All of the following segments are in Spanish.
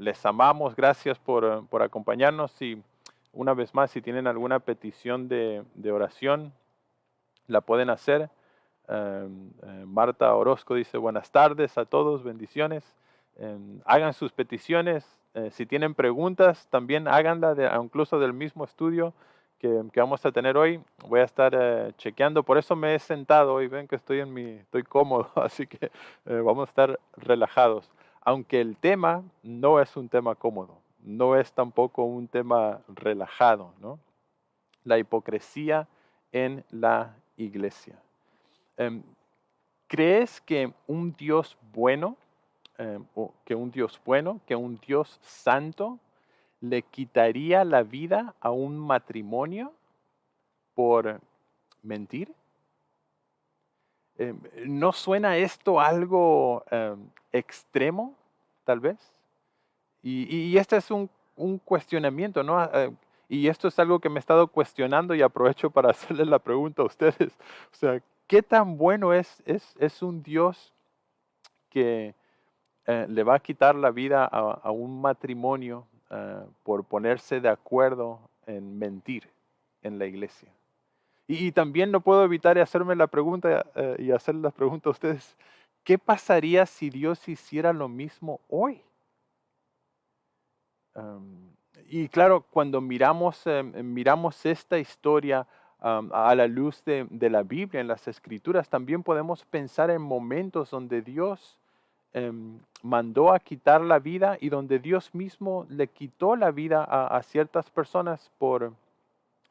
les amamos, gracias por acompañarnos y una vez más, si tienen alguna petición de oración, la pueden hacer. Marta Orozco dice buenas tardes a todos, bendiciones. Hagan sus peticiones. Si tienen preguntas, también háganla incluso del mismo estudio que vamos a tener hoy. Voy a estar chequeando, por eso me he sentado hoy. Ven que estoy cómodo, así que vamos a estar relajados. Aunque el tema no es un tema cómodo, no es tampoco un tema relajado, ¿no? La hipocresía en la iglesia. Em, ¿Crees que un Dios bueno, que un Dios santo, le quitaría la vida a un matrimonio por mentir? ¿No suena esto algo extremo, tal vez? Y este es un cuestionamiento, ¿no? Y esto es algo que me he estado cuestionando y aprovecho para hacerles la pregunta a ustedes. O sea, ¿qué tan bueno es un Dios que le va a quitar la vida a un matrimonio por ponerse de acuerdo en mentir en la iglesia? Y también no puedo evitar hacerme la pregunta y hacer la pregunta a ustedes, ¿qué pasaría si Dios hiciera lo mismo hoy? Am, y claro, cuando miramos esta historia a la luz de la Biblia, en las Escrituras, también podemos pensar en momentos donde Dios mandó a quitar la vida y donde Dios mismo le quitó la vida a ciertas personas por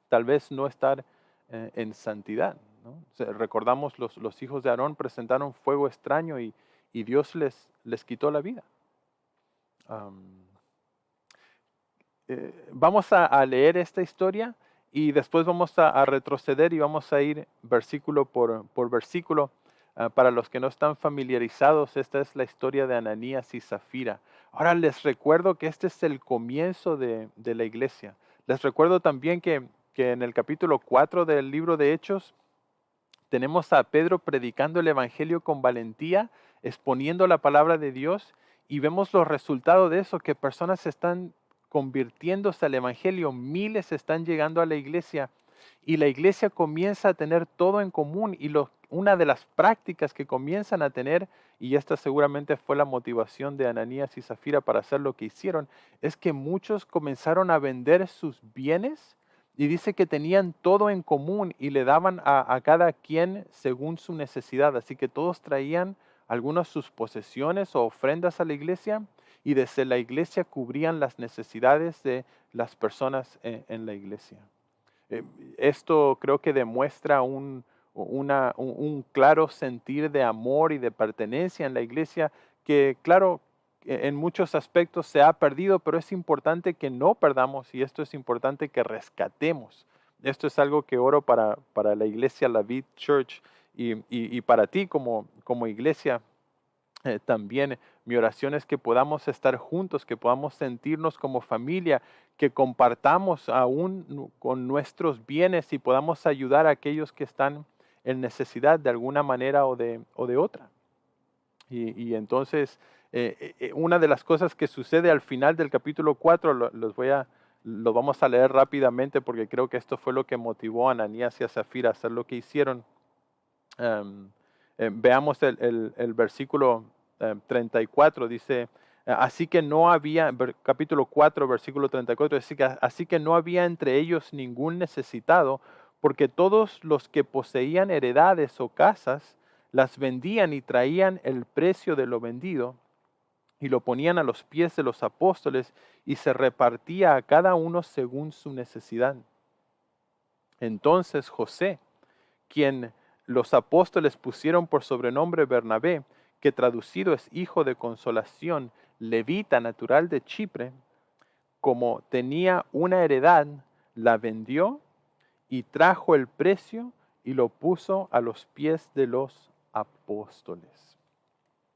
tal vez no estar en santidad, ¿no? O sea, recordamos los hijos de Aarón presentaron fuego extraño y Dios les quitó la vida. Am, Vamos a leer esta historia y después vamos a retroceder y vamos a ir versículo por versículo. Para los que no están familiarizados, esta es la historia de Ananías y Zafira. Ahora les recuerdo que este es el comienzo de la iglesia. Les recuerdo también que en el capítulo 4 del libro de Hechos tenemos a Pedro predicando el evangelio con valentía, exponiendo la palabra de Dios y vemos los resultados de eso, que personas están convirtiéndose al evangelio, miles están llegando a la iglesia y la iglesia comienza a tener todo en común y una de las prácticas que comienzan a tener, y esta seguramente fue la motivación de Ananías y Zafira para hacer lo que hicieron, es que muchos comenzaron a vender sus bienes y dice que tenían todo en común y le daban a cada quien según su necesidad. Así que todos traían algunas sus posesiones o ofrendas a la iglesia y desde la iglesia cubrían las necesidades de las personas en la iglesia. Eh, Esto creo que demuestra un claro sentir de amor y de pertenencia en la iglesia que, claro, en muchos aspectos se ha perdido, pero es importante que no perdamos y esto es importante que rescatemos. Esto es algo que oro para la iglesia, la Vid Church y para ti como iglesia. También mi oración es que podamos estar juntos, que podamos sentirnos como familia, que compartamos aún con nuestros bienes y podamos ayudar a aquellos que están en necesidad de alguna manera o de otra. Y entonces, una de las cosas que sucede al final del capítulo 4, lo vamos a leer rápidamente porque creo que esto fue lo que motivó a Ananías y a Zafira a hacer lo que hicieron. Am, Veamos el versículo 34, dice, así que no había, capítulo 4, versículo 34, así que no había entre ellos ningún necesitado, porque todos los que poseían heredades o casas, las vendían y traían el precio de lo vendido y lo ponían a los pies de los apóstoles y se repartía a cada uno según su necesidad. Entonces José, quien los apóstoles pusieron por sobrenombre Bernabé, que traducido es hijo de consolación, levita natural de Chipre, como tenía una heredad, la vendió y trajo el precio y lo puso a los pies de los apóstoles.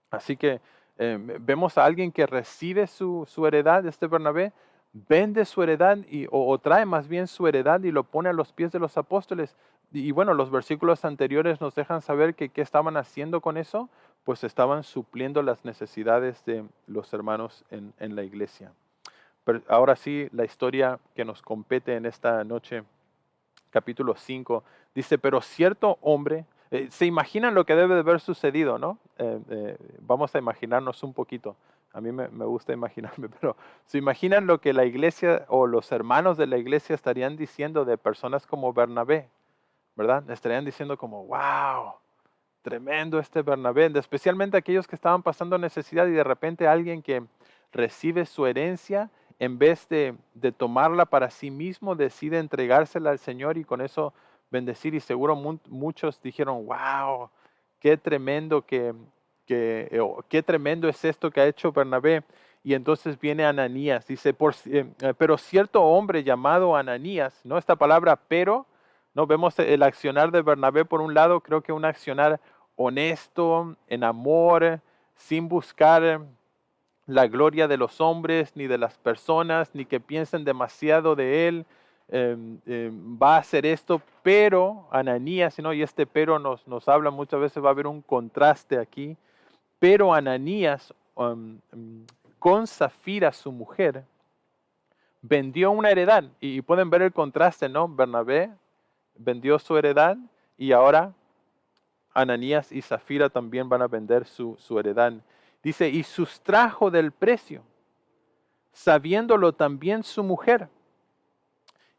Así que vemos a alguien que recibe su heredad, este Bernabé, vende su heredad o trae más bien su heredad y lo pone a los pies de los apóstoles. Y bueno, los versículos anteriores nos dejan saber que qué estaban haciendo con eso. pues estaban supliendo las necesidades de los hermanos en la iglesia. Pero ahora sí, la historia que nos compete en esta noche, capítulo 5, dice, pero cierto hombre, se imaginan lo que debe de haber sucedido, ¿no? Vamos a imaginarnos un poquito. A mí me gusta imaginarme, pero se imaginan lo que la iglesia o los hermanos de la iglesia estarían diciendo de personas como Bernabé, ¿verdad? Estarían diciendo como, wow, tremendo este Bernabé, especialmente aquellos que estaban pasando necesidad y de repente alguien que recibe su herencia, en vez de tomarla para sí mismo, decide entregársela al Señor y con eso bendecir. Y seguro muchos dijeron, wow, qué tremendo qué tremendo es esto que ha hecho Bernabé. Y entonces viene Ananías, dice, pero cierto hombre llamado Ananías, ¿no? Esta palabra pero, ¿no? Vemos el accionar de Bernabé por un lado, creo que un accionar honesto, en amor, sin buscar la gloria de los hombres, ni de las personas, ni que piensen demasiado de él. Va a hacer esto, pero Ananías, ¿no? Y este pero nos habla muchas veces, va a haber un contraste aquí, pero Ananías con Zafira, su mujer, vendió una heredad, y pueden ver el contraste, ¿no? Bernabé vendió su heredad y ahora Ananías y Zafira también van a vender su heredad. Dice, y sustrajo del precio, sabiéndolo también su mujer,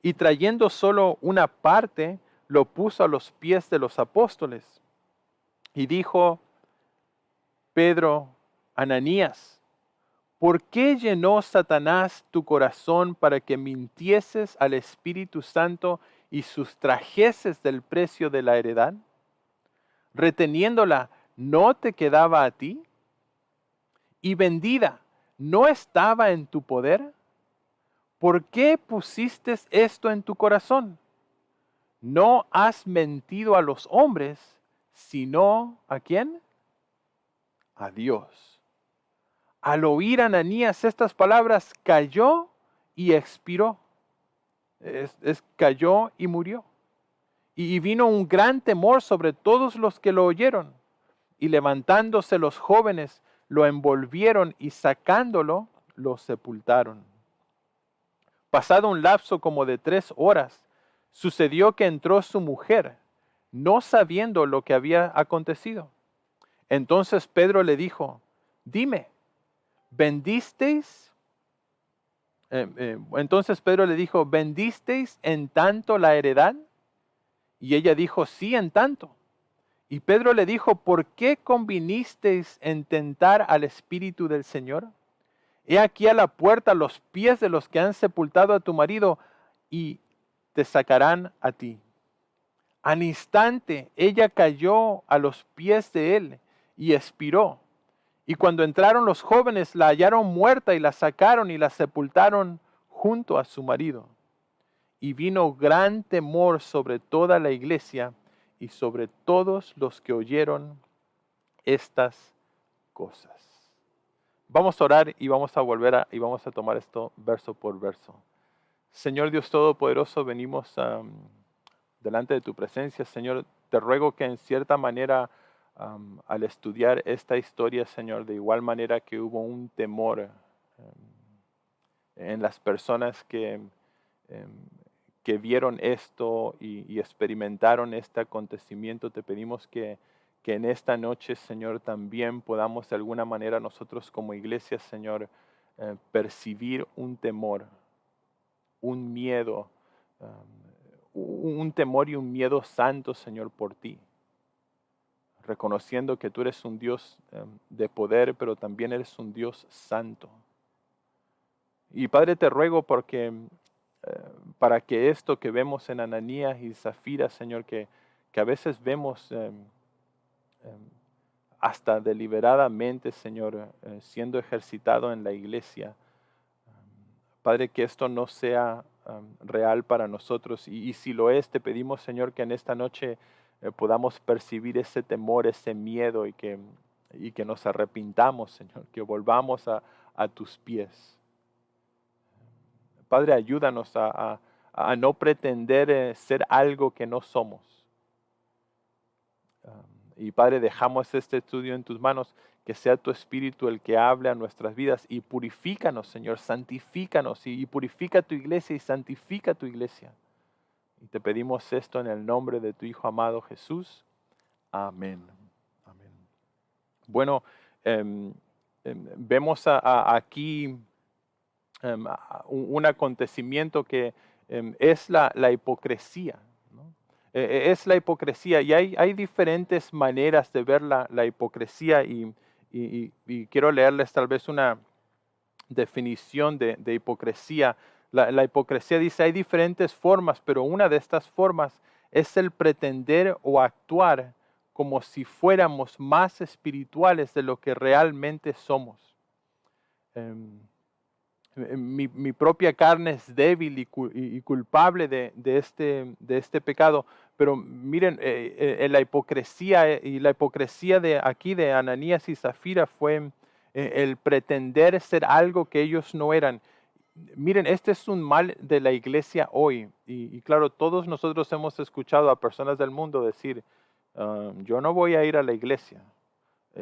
y trayendo solo una parte, lo puso a los pies de los apóstoles. Y dijo Pedro, Ananías, ¿por qué llenó Satanás tu corazón para que mintieses al Espíritu Santo y sustrajeses del precio de la heredad? Reteniéndola, ¿no te quedaba a ti? Y vendida, ¿no estaba en tu poder? ¿Por qué pusiste esto en tu corazón? No has mentido a los hombres, sino ¿a quién? A Dios. Al oír Ananías estas palabras, cayó y expiró. Cayó y murió. Y vino un gran temor sobre todos los que lo oyeron. Y levantándose los jóvenes, lo envolvieron y sacándolo, lo sepultaron. Pasado un lapso como de 3 horas, sucedió que entró su mujer, no sabiendo lo que había acontecido. Entonces Pedro le dijo, dime, ¿vendisteis? Entonces Pedro le dijo, ¿vendisteis en tanto la heredad? Y ella dijo, sí, en tanto. Y Pedro le dijo, ¿por qué convinisteis en tentar al Espíritu del Señor? He aquí a la puerta los pies de los que han sepultado a tu marido y te sacarán a ti. Al instante ella cayó a los pies de él y expiró. Y cuando entraron los jóvenes la hallaron muerta y la sacaron y la sepultaron junto a su marido. Y vino gran temor sobre toda la iglesia y sobre todos los que oyeron estas cosas. Vamos a orar y vamos a y vamos a tomar esto verso por verso. Señor Dios Todopoderoso, venimos delante de tu presencia. Señor, te ruego que en cierta manera, al estudiar esta historia, Señor, de igual manera que hubo un temor en las personas que vieron esto y experimentaron este acontecimiento, te pedimos que en esta noche, Señor, también podamos de alguna manera nosotros como iglesia, Señor, percibir un temor, un miedo, un temor y un miedo santo, Señor, por ti. Reconociendo que tú eres un Dios de poder, pero también eres un Dios santo. Y Padre, te ruego porque para que esto que vemos en Ananías y Zafira, Señor, que a veces vemos hasta deliberadamente, Señor, siendo ejercitado en la iglesia, Padre, que esto no sea real para nosotros. Y si lo es, te pedimos, Señor, que en esta noche podamos percibir ese temor, ese miedo y que nos arrepintamos, Señor, que volvamos a tus pies. Padre, ayúdanos a no pretender ser algo que no somos. Y Padre, dejamos este estudio en tus manos, que sea tu Espíritu el que hable a nuestras vidas y purifícanos, Señor, santifícanos y purifica tu iglesia y santifica tu iglesia. Y te pedimos esto en el nombre de tu Hijo amado Jesús. Amén. Amén. Bueno, vemos aquí un acontecimiento que es la hipocresía, ¿no? Es la hipocresía y hay diferentes maneras de ver la hipocresía y quiero leerles tal vez una definición de hipocresía. La hipocresía dice hay diferentes formas, pero una de estas formas es el pretender o actuar como si fuéramos más espirituales de lo que realmente somos. Em, mi propia carne es débil y culpable de este pecado. Pero miren, la hipocresía y la hipocresía de aquí de Ananías y Zafira fue el pretender ser algo que ellos no eran. Miren, este es un mal de la iglesia hoy. Y claro, todos nosotros hemos escuchado a personas del mundo decir, yo no voy a ir a la iglesia.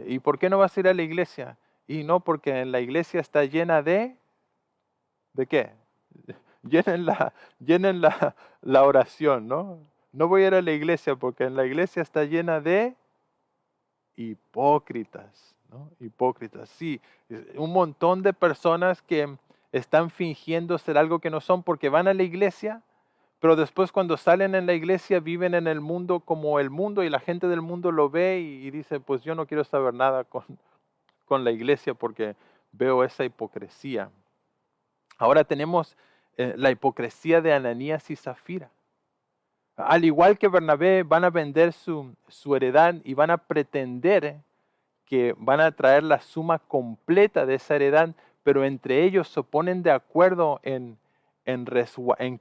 ¿Y por qué no vas a ir a la iglesia? Y no, porque en la iglesia está llena ¿de qué? Llenen la oración, ¿no? No voy a ir a la iglesia porque en la iglesia está llena de hipócritas, ¿no? Hipócritas, sí. Un montón de personas que están fingiendo ser algo que no son porque van a la iglesia, pero después cuando salen en la iglesia viven en el mundo como el mundo y la gente del mundo lo ve y dice, pues yo no quiero saber nada con la iglesia porque veo esa hipocresía. Ahora tenemos la hipocresía de Ananías y Zafira. Al igual que Bernabé, van a vender su heredad y van a pretender que van a traer la suma completa de esa heredad, pero entre ellos se ponen de acuerdo en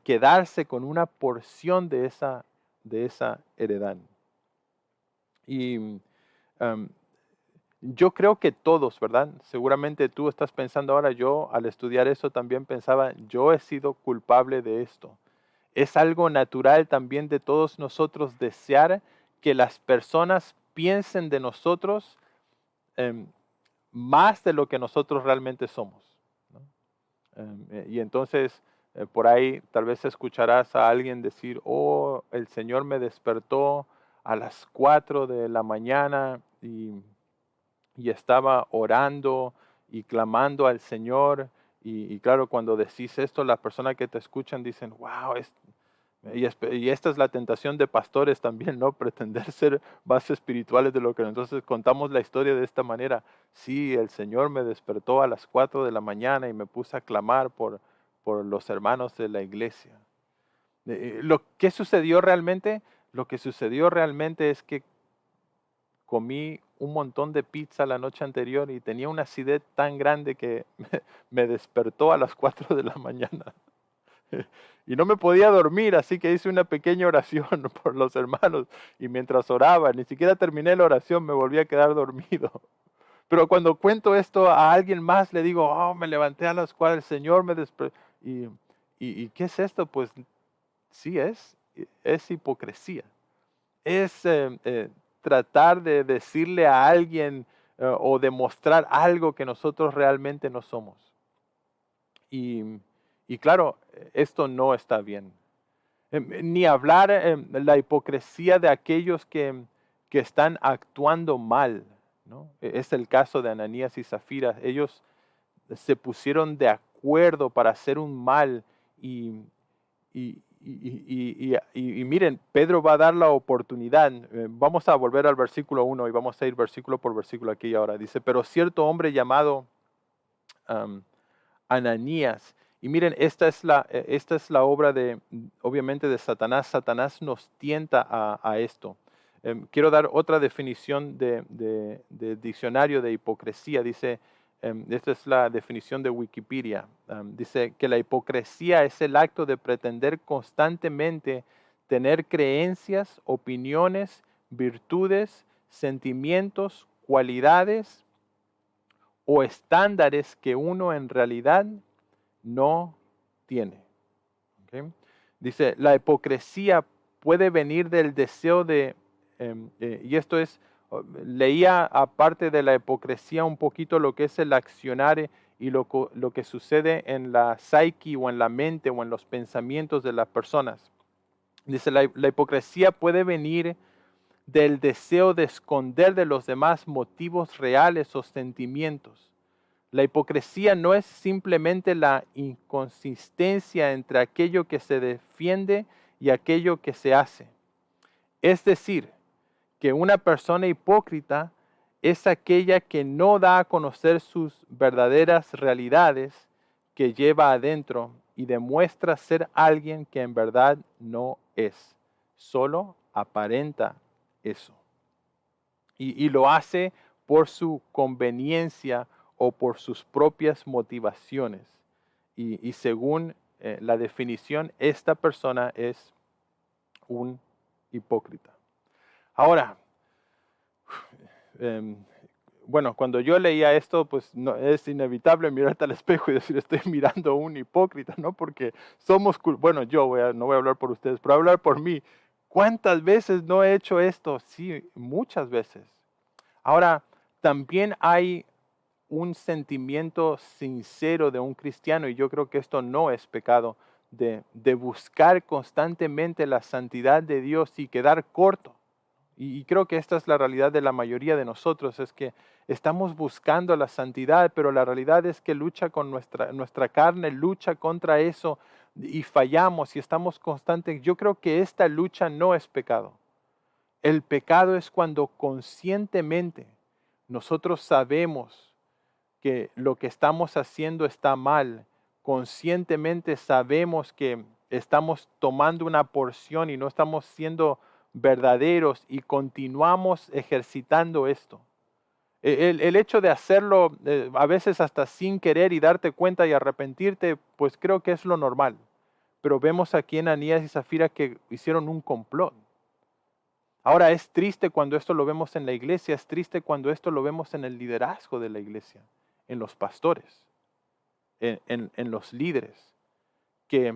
quedarse con una porción de esa heredad. Y yo creo que todos, ¿verdad? Seguramente tú estás pensando ahora, yo al estudiar eso también pensaba, yo he sido culpable de esto. Es algo natural también de todos nosotros desear que las personas piensen de nosotros em, más de lo que nosotros realmente somos, ¿no? Y entonces por ahí tal vez escucharás a alguien decir, oh, el Señor me despertó a las 4 de la mañana y estaba orando y clamando al Señor. Y claro, cuando decís esto, las personas que te escuchan dicen, wow, y esta es la tentación de pastores también, ¿no? Pretender ser más espirituales de lo que entonces contamos la historia de esta manera. Sí, el Señor me despertó a las 4 de la mañana y me puse a clamar por los hermanos de la iglesia. ¿Qué sucedió realmente? Lo que sucedió realmente es que comí un montón de pizza la noche anterior y tenía una acidez tan grande que me despertó a las 4 de la mañana. Y no me podía dormir, así que hice una pequeña oración por los hermanos. Y mientras oraba, ni siquiera terminé la oración, me volví a quedar dormido. Pero cuando cuento esto a alguien más, le digo, oh, me levanté a las 4, el Señor me despertó. ¿Y qué es esto? Pues sí, es hipocresía. Es tratar de decirle a alguien o demostrar algo que nosotros realmente no somos. Y claro, esto no está bien. Ni hablar la hipocresía de aquellos que están actuando mal, ¿no? Es el caso de Ananías y Zafira. Ellos se pusieron de acuerdo para hacer un mal y miren, Pedro va a dar la oportunidad. Vamos a volver al versículo 1 y vamos a ir versículo por versículo aquí ahora. Dice, pero cierto hombre llamado Ananías. Y miren, esta es la obra obviamente, de Satanás. Satanás nos tienta a esto. Quiero dar otra definición de diccionario de hipocresía. Dice, esta es la definición de Wikipedia. Dice que la hipocresía es el acto de pretender constantemente tener creencias, opiniones, virtudes, sentimientos, cualidades o estándares que uno en realidad no tiene. ¿Okay? Dice, la hipocresía puede venir del deseo y esto es Leía aparte de la hipocresía un poquito lo que es el accionar y lo que sucede en la psyche o en la mente o en los pensamientos de las personas. Dice, la hipocresía puede venir del deseo de esconder de los demás motivos reales o sentimientos. La hipocresía no es simplemente la inconsistencia entre aquello que se defiende y aquello que se hace. Es decir, que una persona hipócrita es aquella que no da a conocer sus verdaderas realidades que lleva adentro y demuestra ser alguien que en verdad no es. Solo aparenta eso. Y lo hace por su conveniencia o por sus propias motivaciones. Y según la definición, esta persona es un hipócrita. Ahora, em, bueno, cuando yo leía esto, pues no, es inevitable mirarte al espejo y decir, estoy mirando a un hipócrita, ¿no? Porque somos, bueno, no voy a hablar por ustedes, pero voy a hablar por mí. ¿Cuántas veces no he hecho esto? Sí, muchas veces. Ahora, también hay un sentimiento sincero de un cristiano, y yo creo que esto no es pecado, de buscar constantemente la santidad de Dios y quedar corto. Y creo que esta es la realidad de la mayoría de nosotros, es que estamos buscando la santidad, pero la realidad es que lucha con nuestra carne, lucha contra eso y fallamos y estamos constantes. Yo creo que esta lucha no es pecado. El pecado es cuando conscientemente nosotros sabemos que lo que estamos haciendo está mal, conscientemente sabemos que estamos tomando una porción y no estamos siendo verdaderos y continuamos ejercitando esto. El hecho de hacerlo a veces hasta sin querer y darte cuenta y arrepentirte, pues creo que es lo normal. Pero vemos aquí en Ananías y Zafira que hicieron un complot. Ahora es triste cuando esto lo vemos en la iglesia, es triste cuando esto lo vemos en el liderazgo de la iglesia, en los pastores, en los líderes, que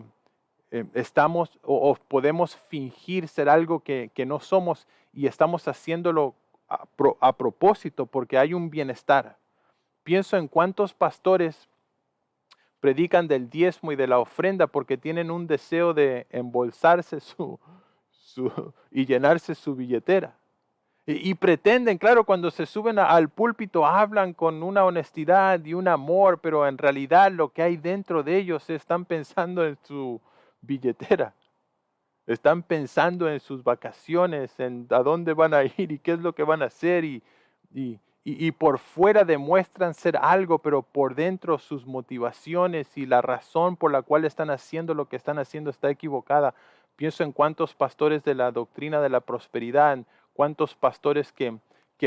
estamos o podemos fingir ser algo que no somos y estamos haciéndolo a propósito porque hay un bienestar. Pienso en cuántos pastores predican del diezmo y de la ofrenda porque tienen un deseo de embolsarse y llenarse su billetera. Y pretenden, claro, cuando se suben al púlpito hablan con una honestidad y un amor, pero en realidad lo que hay dentro de ellos están pensando en su billetera. Están pensando en sus vacaciones, en a dónde van a ir y qué es lo que van a hacer. Y por fuera demuestran ser algo, pero por dentro sus motivaciones y la razón por la cual están haciendo lo que están haciendo está equivocada. Pienso en cuántos pastores de la doctrina de la prosperidad, cuántos pastores que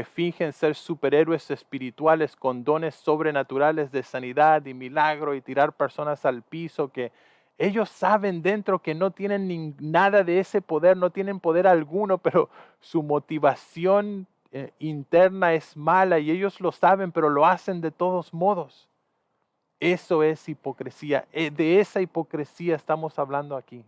fingen ser superhéroes espirituales con dones sobrenaturales de sanidad y milagro y tirar personas al piso, que ellos saben dentro que no tienen nada de ese poder, no tienen poder alguno, pero su motivación interna es mala y ellos lo saben, pero lo hacen de todos modos. Eso es hipocresía. De esa hipocresía estamos hablando aquí.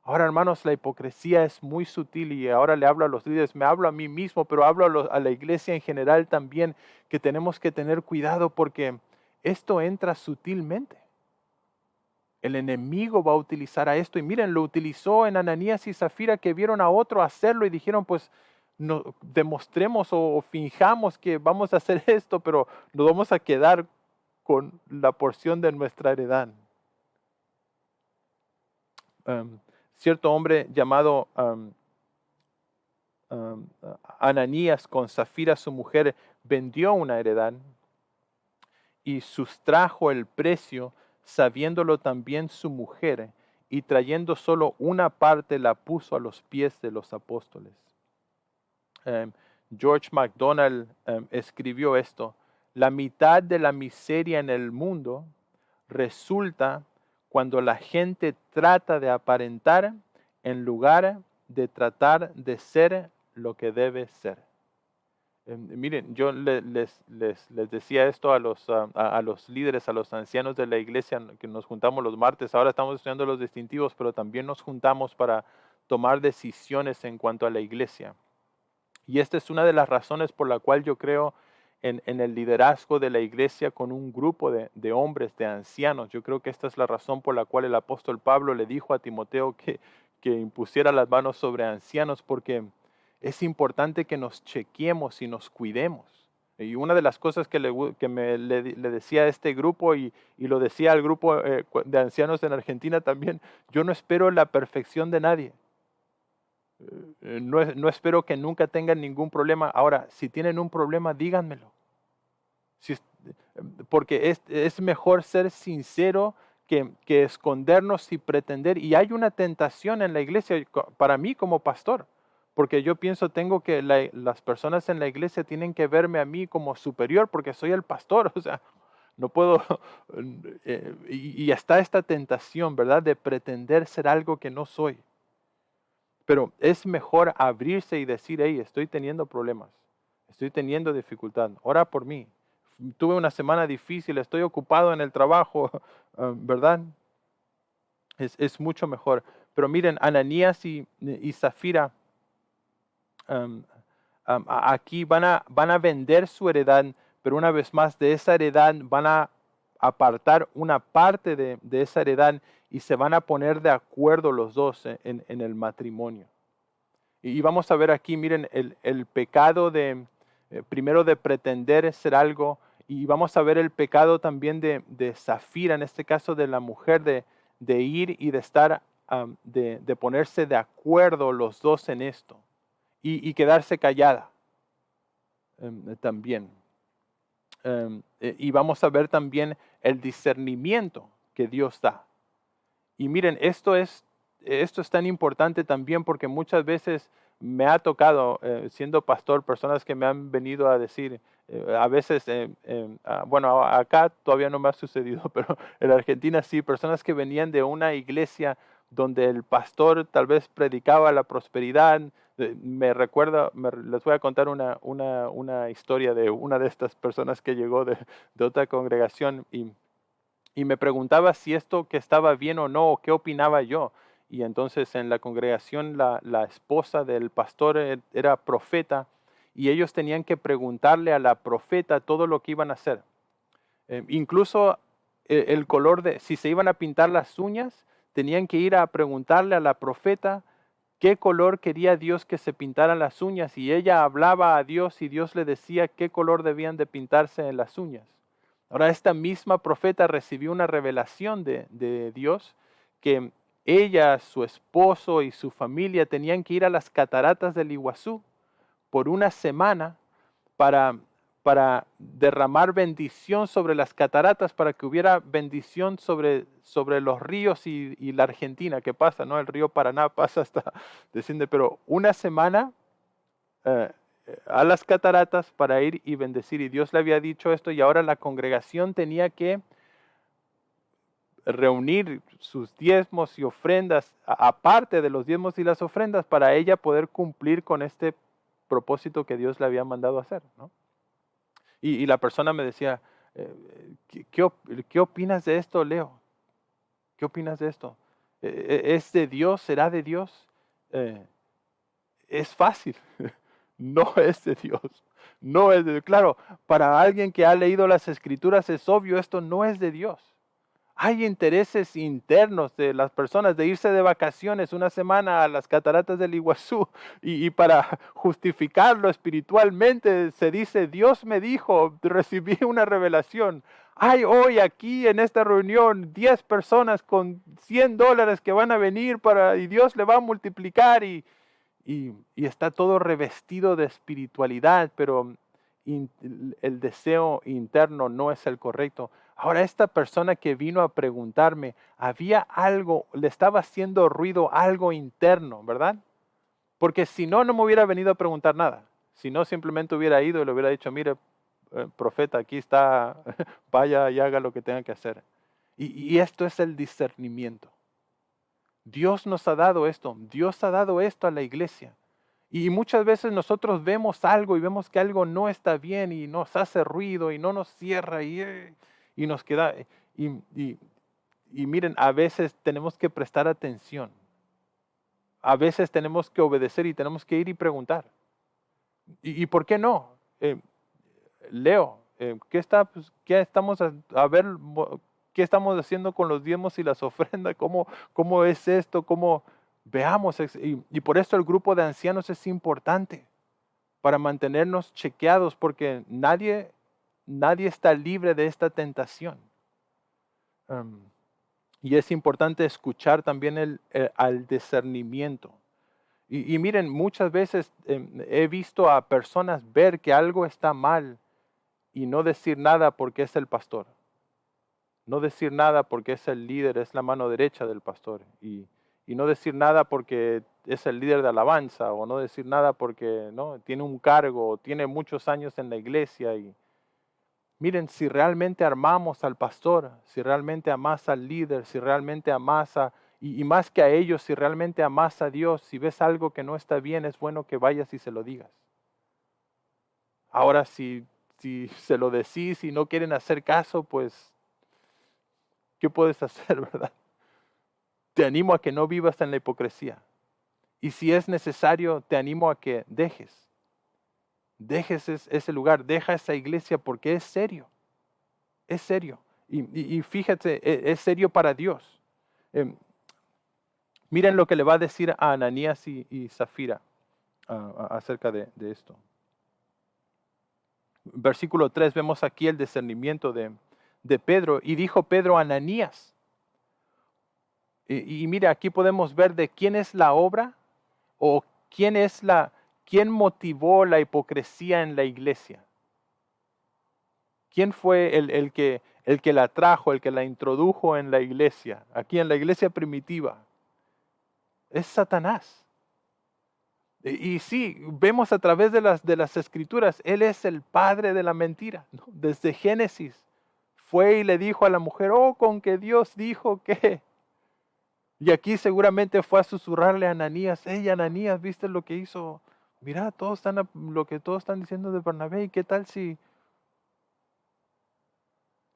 Ahora, hermanos, la hipocresía es muy sutil y ahora le hablo a los líderes, me hablo a mí mismo, pero hablo a la iglesia en general también, que tenemos que tener cuidado porque esto entra sutilmente. El enemigo va a utilizar a esto. Y miren, lo utilizó en Ananías y Zafira, que vieron a otro hacerlo y dijeron, pues no, demostremos o finjamos que vamos a hacer esto, pero nos vamos a quedar con la porción de nuestra heredad. Um, Cierto hombre llamado Ananías con Zafira, su mujer, vendió una heredad y sustrajo el precio, sabiéndolo también su mujer, y trayendo solo una parte la puso a los pies de los apóstoles. George MacDonald escribió esto: la mitad de la miseria en el mundo resulta cuando la gente trata de aparentar en lugar de tratar de ser lo que debe ser. Miren, yo les decía esto a los líderes, a los ancianos de la iglesia que nos juntamos los martes. Ahora estamos estudiando los distintivos, pero también nos juntamos para tomar decisiones en cuanto a la iglesia. Y esta es una de las razones por la cual yo creo en el liderazgo de la iglesia con un grupo de hombres, de ancianos. Yo creo que esta es la razón por la cual el apóstol Pablo le dijo a Timoteo que impusiera las manos sobre ancianos, porque es importante que nos chequeemos y nos cuidemos. Y una de las cosas que le decía a este grupo y lo decía al grupo de ancianos en Argentina también, yo no espero la perfección de nadie. No espero que nunca tengan ningún problema. Ahora, si tienen un problema, díganmelo. Si es- Porque es mejor ser sincero que escondernos y pretender. Y hay una tentación en la iglesia para mí como pastor. Porque yo pienso, las personas en la iglesia tienen que verme a mí como superior porque soy el pastor. O sea, no puedo. Y está esta tentación, ¿verdad? De pretender ser algo que no soy. Pero es mejor abrirse y decir, hey, estoy teniendo problemas, estoy teniendo dificultad, ora por mí. Tuve una semana difícil, estoy ocupado en el trabajo, ¿verdad? Es mucho mejor. Pero miren, Ananías y Zafira aquí van a vender su heredad, pero una vez más de esa heredad van a apartar una parte de esa heredad y se van a poner de acuerdo los dos en el matrimonio. Y vamos a ver aquí, miren, el pecado primero de pretender ser algo, y vamos a ver el pecado también de Zafira, en este caso de la mujer, de ir y de estar, de ponerse de acuerdo los dos en esto, y quedarse callada también. Y vamos a ver también el discernimiento que Dios da. Y miren, esto es tan importante también porque muchas veces me ha tocado, siendo pastor, personas que me han venido a decir, a veces, bueno, acá todavía no me ha sucedido, pero en Argentina sí, personas que venían de una iglesia donde el pastor tal vez predicaba la prosperidad. Me recuerda, les voy a contar una historia de una de estas personas que llegó de otra congregación y me preguntaba si esto que estaba bien o no, o qué opinaba yo. Y entonces en la congregación la esposa del pastor era profeta y ellos tenían que preguntarle a la profeta todo lo que iban a hacer. Incluso el color si se iban a pintar las uñas, tenían que ir a preguntarle a la profeta qué color quería Dios que se pintaran las uñas y ella hablaba a Dios y Dios le decía qué color debían de pintarse en las uñas. Ahora esta misma profeta recibió una revelación de Dios que ella, su esposo y su familia tenían que ir a las cataratas del Iguazú por una semana para, para derramar bendición sobre las cataratas, para que hubiera bendición sobre los ríos y la Argentina que pasa, ¿no? El río Paraná pasa hasta, desciende, pero una semana eh, a las cataratas para ir y bendecir. Y Dios le había dicho esto y ahora la congregación tenía que reunir sus diezmos y ofrendas, aparte de los diezmos y las ofrendas, para ella poder cumplir con este propósito que Dios le había mandado hacer, ¿no? Y la persona me decía, ¿qué opinas de esto, Leo? ¿Qué opinas de esto? ¿Es de Dios? ¿Será de Dios? Eh, es fácil. No es de Dios. No es de Dios. Claro, para alguien que ha leído las escrituras es obvio, esto no es de Dios. Hay intereses internos de las personas de irse de vacaciones una semana a las cataratas del Iguazú y para justificarlo espiritualmente se dice, Dios me dijo, recibí una revelación. Hay hoy aquí en esta reunión 10 personas con $100 que van a venir y Dios le va a multiplicar y está todo revestido de espiritualidad, pero el deseo interno no es el correcto. Ahora, esta persona que vino a preguntarme, había algo, le estaba haciendo ruido algo interno, ¿verdad? Porque si no, no me hubiera venido a preguntar nada. Si no, simplemente hubiera ido y le hubiera dicho, mire, profeta, aquí está, vaya y haga lo que tenga que hacer. Y esto es el discernimiento. Dios nos ha dado esto, Dios ha dado esto a la iglesia. Y muchas veces nosotros vemos algo y vemos que algo no está bien y nos hace ruido y no nos cierra y nos queda. Y, y- y miren, a veces tenemos que prestar atención. A veces tenemos que obedecer y tenemos que ir y preguntar. ¿Y por qué no? Leo, ¿qué estamos a ver, qué estamos haciendo con los diezmos y las ofrendas? ¿Cómo es esto? ¿Cómo? Veamos, y por esto el grupo de ancianos es importante para mantenernos chequeados, porque nadie está libre de esta tentación. Am, y es importante escuchar también al discernimiento. Y miren, muchas veces he visto a personas ver que algo está mal y no decir nada porque es el pastor. No decir nada porque es el líder, es la mano derecha del pastor. Y no decir nada porque es el líder de alabanza, o no decir nada porque no tiene un cargo, o tiene muchos años en la iglesia. Y miren, si realmente amamos al pastor, si realmente amas al líder, si realmente amas y más que a ellos, si realmente amas a Dios, si ves algo que no está bien, es bueno que vayas y se lo digas. Ahora, si se lo decís y no quieren hacer caso, pues, ¿qué puedes hacer, verdad? Te animo a que no vivas en la hipocresía. Y si es necesario, te animo a que dejes ese lugar, deja esa iglesia, porque es serio, es serio. Y fíjate, es serio para Dios. Em, Miren lo que le va a decir a Ananías y Zafira acerca de esto. Versículo 3, vemos aquí el discernimiento de Pedro. Y dijo Pedro a Ananías. Y mira, aquí podemos ver de quién es la obra, o quién motivó la hipocresía en la iglesia. ¿Quién fue el que la trajo, el que la introdujo en la iglesia? Aquí en la iglesia primitiva. Es Satanás. Y sí, vemos a través de las escrituras, él es el padre de la mentira, ¿no? Desde Génesis fue y le dijo a la mujer, oh, con que Dios dijo que. Y aquí seguramente fue a susurrarle a Ananías, hey Ananías, ¿viste lo que hizo? Mira, lo que todos están diciendo de Bernabé, ¿y qué tal si?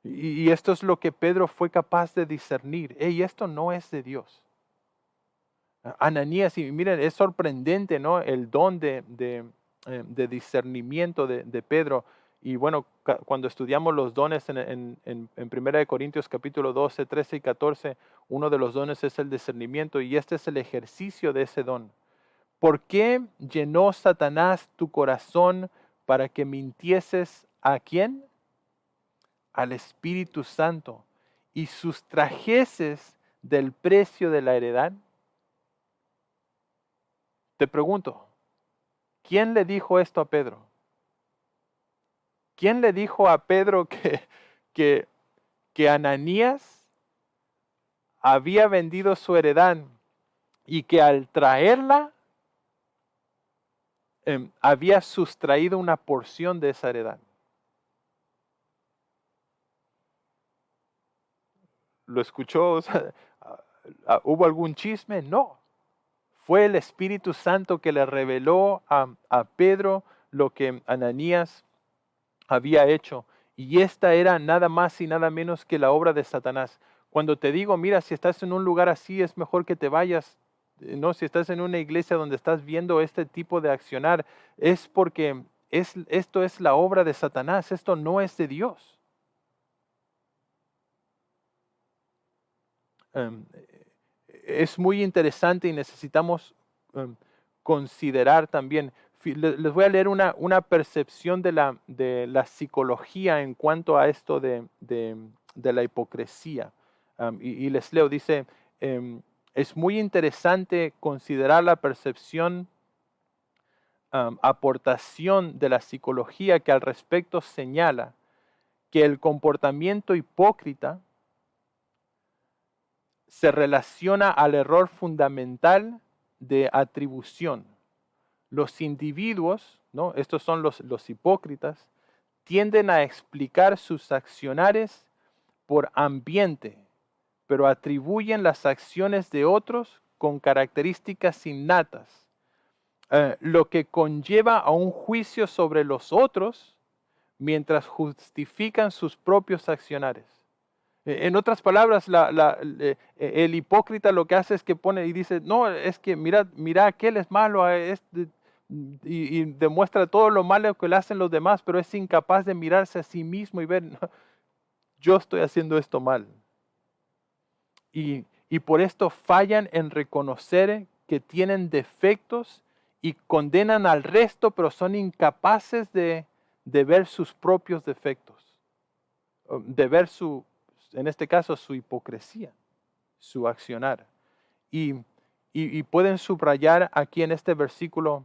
Y esto es lo que Pedro fue capaz de discernir. Hey, esto no es de Dios. Ananías, y miren, es sorprendente, ¿no? El don de discernimiento de Pedro. Y bueno, cuando estudiamos los dones en 1 de Corintios capítulo 12, 13 y 14, uno de los dones es el discernimiento, y este es el ejercicio de ese don. ¿Por qué llenó Satanás tu corazón para que mintieses a quién? Al Espíritu Santo, y sustrajeses del precio de la heredad. Te pregunto, ¿quién le dijo esto a Pedro? ¿Quién le dijo a Pedro que, que Ananías había vendido su heredad y que al traerla había sustraído una porción de esa heredad? ¿Lo escuchó? O sea, ¿hubo algún chisme? No. Fue el Espíritu Santo que le reveló a Pedro lo que Ananías había hecho. Y esta era nada más y nada menos que la obra de Satanás. Cuando te digo, mira, si estás en un lugar así, es mejor que te vayas. No, si estás en una iglesia donde estás viendo este tipo de accionar, es porque esto es la obra de Satanás, esto no es de Dios. Em, es muy interesante y necesitamos considerar también. Les voy a leer una percepción de la psicología en cuanto a esto de la hipocresía. Y les leo, dice, es muy interesante considerar la percepción, aportación de la psicología que al respecto señala que el comportamiento hipócrita se relaciona al error fundamental de atribución. Los individuos, ¿no? Estos son los hipócritas, tienden a explicar sus accionares por ambiente, pero atribuyen las acciones de otros con características innatas, lo que conlleva a un juicio sobre los otros mientras justifican sus propios accionares. En otras palabras, el hipócrita lo que hace es que pone y dice, no, es que mira, aquel es malo, y demuestra todo lo malo que le hacen los demás, pero es incapaz de mirarse a sí mismo y ver, "No, yo estoy haciendo esto mal". Y por esto fallan en reconocer que tienen defectos y condenan al resto, pero son incapaces de ver sus propios defectos, de ver en este caso, su hipocresía, su accionar. Y, y pueden subrayar aquí en este versículo,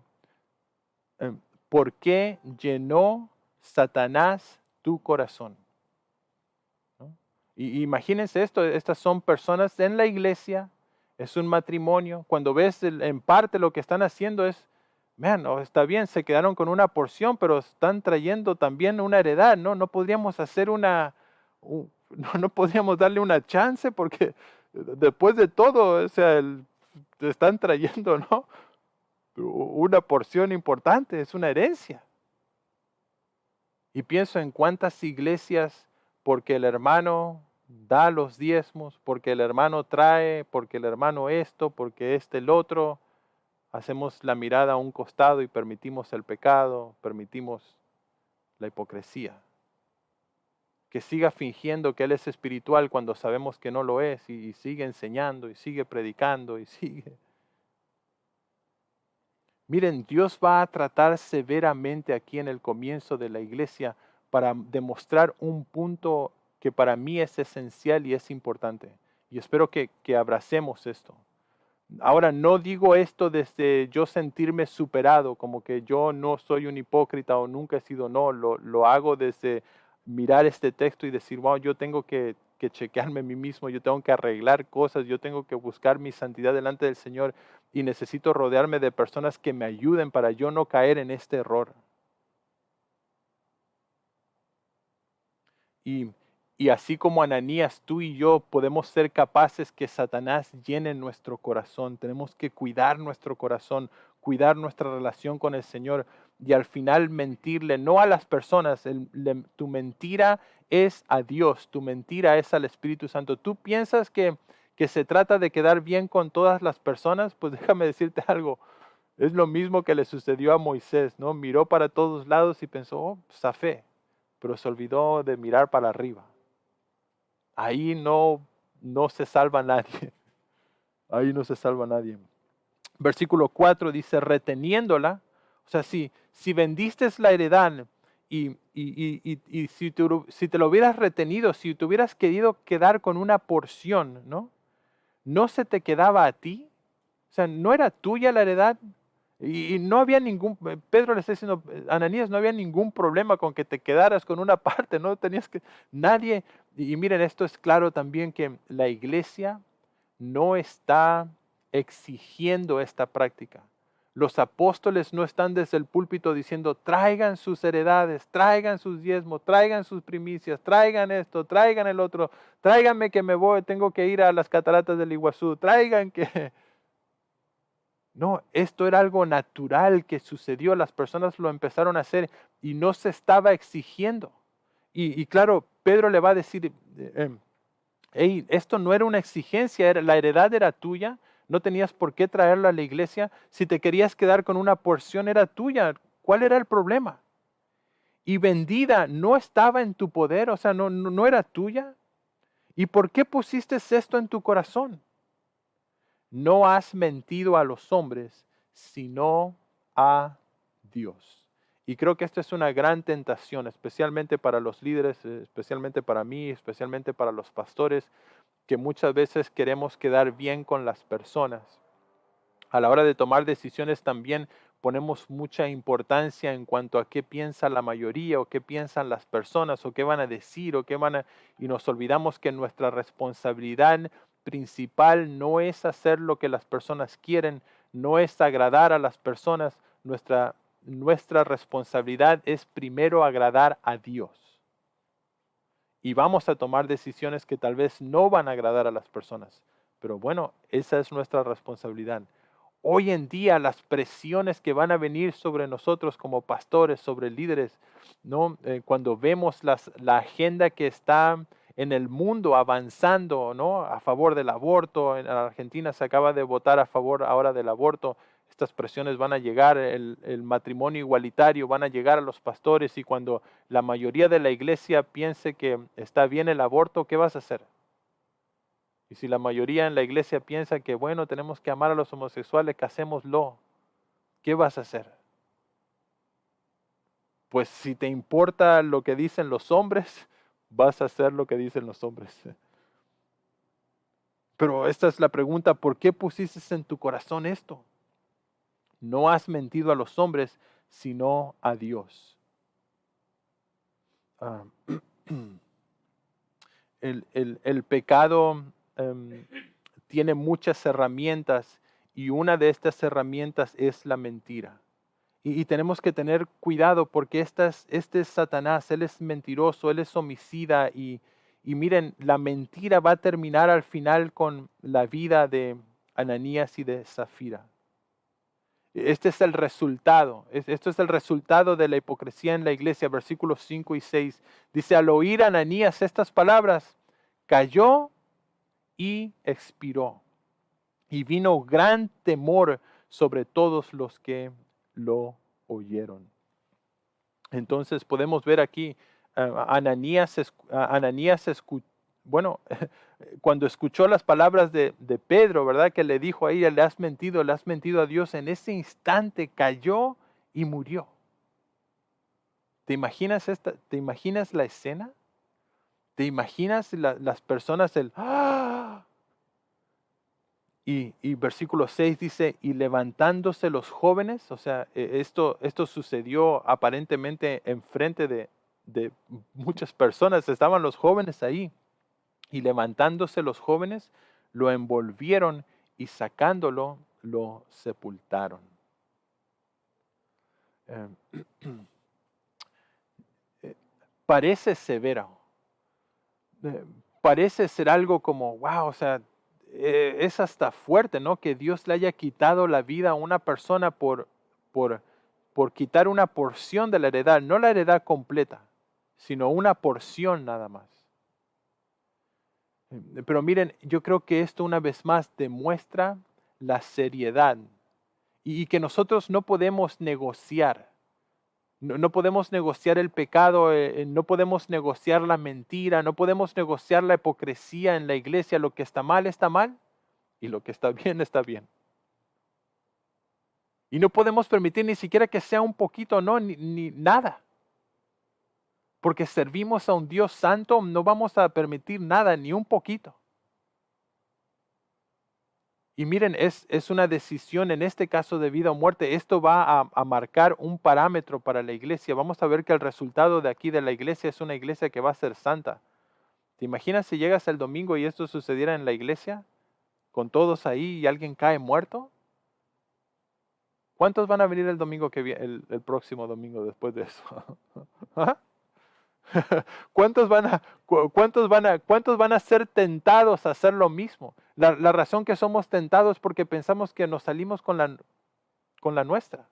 ¿por qué llenó Satanás tu corazón? ¿No? Y imagínense esto, estas son personas en la iglesia, es un matrimonio. Cuando ves en parte lo que están haciendo es, vean, oh, está bien, se quedaron con una porción, pero están trayendo también una heredad, ¿no? No podríamos hacer no podríamos darle una chance porque después de todo, o sea, te están trayendo, ¿no? Una porción importante, es una herencia. Y pienso en cuántas iglesias, porque el hermano da los diezmos, porque el hermano trae, porque el hermano esto, porque el otro, hacemos la mirada a un costado y permitimos el pecado, permitimos la hipocresía. Que siga fingiendo que él es espiritual cuando sabemos que no lo es y sigue enseñando y sigue predicando y sigue. Miren, Dios va a tratar severamente aquí en el comienzo de la iglesia para demostrar un punto que para mí es esencial y es importante. Y espero que abracemos esto. Ahora, no digo esto desde yo sentirme superado, como que yo no soy un hipócrita o nunca he sido, no, lo hago desde mirar este texto y decir, wow, yo tengo que chequearme a mí mismo, yo tengo que arreglar cosas, yo tengo que buscar mi santidad delante del Señor y necesito rodearme de personas que me ayuden para yo no caer en este error. Y, y así como Ananías, tú y yo podemos ser capaces que Satanás llene nuestro corazón. Tenemos que cuidar nuestro corazón, cuidar nuestra relación con el Señor y al final mentirle, no a las personas. Tu mentira es a Dios, tu mentira es al Espíritu Santo. ¿Tú piensas que se trata de quedar bien con todas las personas? Pues déjame decirte algo. Es lo mismo que le sucedió a Moisés, ¿no? Miró para todos lados y pensó, oh, zafé, pero se olvidó de mirar para arriba. Ahí no se salva nadie. Ahí no se salva nadie. Versículo 4 dice, reteniéndola, o sea, si vendiste la heredad y si te lo hubieras retenido, si te hubieras querido quedar con una porción, ¿no? ¿No se te quedaba a ti? O sea, ¿no era tuya la heredad? Y no había Pedro le está diciendo, Ananías, no había ningún problema con que te quedaras con una parte, no tenías que, nadie, y miren, esto es claro también que la iglesia no está exigiendo esta práctica. Los apóstoles no están desde el púlpito diciendo, traigan sus heredades, traigan sus diezmos, traigan sus primicias, traigan esto, traigan el otro, tráiganme que me voy, tengo que ir a las cataratas del Iguazú, traigan que... No, esto era algo natural que sucedió, las personas lo empezaron a hacer y no se estaba exigiendo. Y claro, Pedro le va a decir, hey, esto no era una exigencia, la heredad era tuya, no tenías por qué traerla a la iglesia, si te querías quedar con una porción era tuya, ¿cuál era el problema? Y vendida no estaba en tu poder, o sea, no era tuya. ¿Y por qué pusiste esto en tu corazón? No has mentido a los hombres, sino a Dios. Y creo que esta es una gran tentación, especialmente para los líderes, especialmente para mí, especialmente para los pastores, que muchas veces queremos quedar bien con las personas. A la hora de tomar decisiones también ponemos mucha importancia en cuanto a qué piensa la mayoría o qué piensan las personas o qué van a decir y nos olvidamos que nuestra responsabilidad principal no es hacer lo que las personas quieren, no es agradar a las personas, nuestra responsabilidad es primero agradar a Dios. Y vamos a tomar decisiones que tal vez no van a agradar a las personas, pero bueno, esa es nuestra responsabilidad. Hoy en día las presiones que van a venir sobre nosotros como pastores, sobre líderes, ¿no? Cuando vemos la agenda que está en el mundo avanzando, ¿no? A favor del aborto, en Argentina se acaba de votar a favor ahora del aborto, estas presiones van a llegar, el matrimonio igualitario, van a llegar a los pastores, y cuando la mayoría de la iglesia piense que está bien el aborto, ¿qué vas a hacer? Y si la mayoría en la iglesia piensa que, bueno, tenemos que amar a los homosexuales, casémoslo, ¿qué vas a hacer? Pues si te importa lo que dicen los hombres, vas a hacer lo que dicen los hombres. Pero esta es la pregunta: ¿por qué pusiste en tu corazón esto? No has mentido a los hombres, sino a Dios. Ah, el pecado tiene muchas herramientas, y una de estas herramientas es la mentira. Y tenemos que tener cuidado, porque este es Satanás. Él es mentiroso, él es homicida, y miren, la mentira va a terminar al final con la vida de Ananías y de Zafira. Este es el resultado. Esto es el resultado de la hipocresía en la iglesia. Versículos 5 y 6. Dice: al oír Ananías estas palabras, cayó y expiró. Y vino gran temor sobre todos los que lo oyeron. Entonces podemos ver aquí, Ananías bueno, cuando escuchó las palabras de Pedro, ¿verdad? Que le dijo a ella: le has mentido a Dios. En ese instante cayó y murió. ¿Te imaginas ¿Te imaginas la escena? ¿Te imaginas las personas, ¡ah! Y versículo 6 dice: y levantándose los jóvenes, o sea, esto sucedió aparentemente enfrente de muchas personas, estaban los jóvenes ahí, y levantándose los jóvenes, lo envolvieron, y sacándolo, lo sepultaron. Eh, Parece severo, eh, parece ser algo como, wow, o sea, es hasta fuerte, ¿no? Que Dios le haya quitado la vida a una persona por, por quitar una porción de la heredad, no la heredad completa, sino una porción nada más. Pero miren, yo creo que esto una vez más demuestra la seriedad, y que nosotros no podemos negociar. No podemos negociar el pecado, no podemos negociar la mentira, no podemos negociar la hipocresía en la iglesia. Lo que está mal, y lo que está bien, está bien. Y no podemos permitir ni siquiera que sea un poquito, no, ni nada. Porque servimos a un Dios santo, no vamos a permitir nada, ni un poquito. Y miren, es una decisión, en este caso, de vida o muerte. Esto va a marcar un parámetro para la iglesia. Vamos a ver que el resultado de aquí de la iglesia es una iglesia que va a ser santa. ¿Te imaginas si llegas el domingo y esto sucediera en la iglesia? Con todos ahí y alguien cae muerto. ¿Cuántos van a venir el domingo el próximo domingo después de eso? ¿Ah? ¿Cuántos van a ser tentados a hacer lo mismo? La razón que somos tentados es porque pensamos que nos salimos con la nuestra.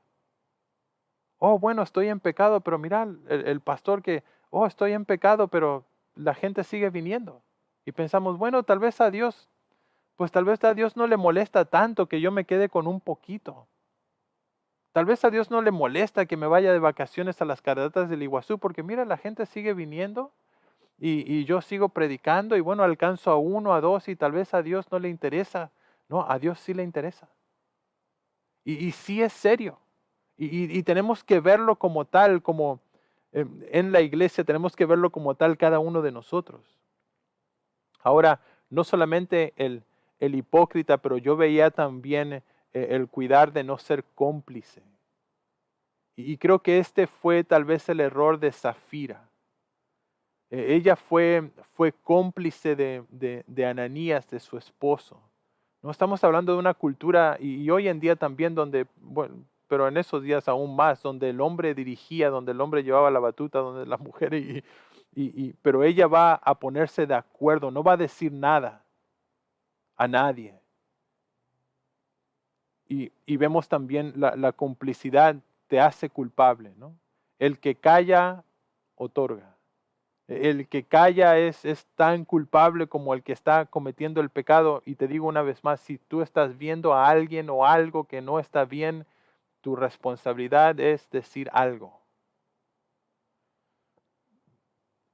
Oh, bueno, estoy en pecado, pero mira el pastor oh, estoy en pecado, pero la gente sigue viniendo. Y pensamos, bueno, tal vez a Dios no le molesta tanto que yo me quede con un poquito. Tal vez a Dios no le molesta que me vaya de vacaciones a las cataratas del Iguazú, porque mira, la gente sigue viniendo, y yo sigo predicando, y bueno, alcanzo a uno, a dos, y tal vez a Dios no le interesa. No, a Dios sí le interesa. Y sí es serio. Y tenemos que verlo como tal, como en la iglesia tenemos que verlo como tal cada uno de nosotros. Ahora, no solamente el hipócrita, pero yo veía también el cuidar de no ser cómplice. Y creo que este fue tal vez el error de Zafira. Ella fue cómplice de Ananías, de su esposo. No estamos hablando de una cultura, y hoy en día también, donde, bueno, pero en esos días aún más, donde el hombre dirigía, donde el hombre llevaba la batuta, donde la mujer, pero ella va a ponerse de acuerdo, no va a decir nada a nadie. Y vemos también la complicidad te hace culpable, ¿no? El que calla, otorga. El que calla es tan culpable como el que está cometiendo el pecado. Y te digo una vez más, si tú estás viendo a alguien o algo que no está bien, tu responsabilidad es decir algo,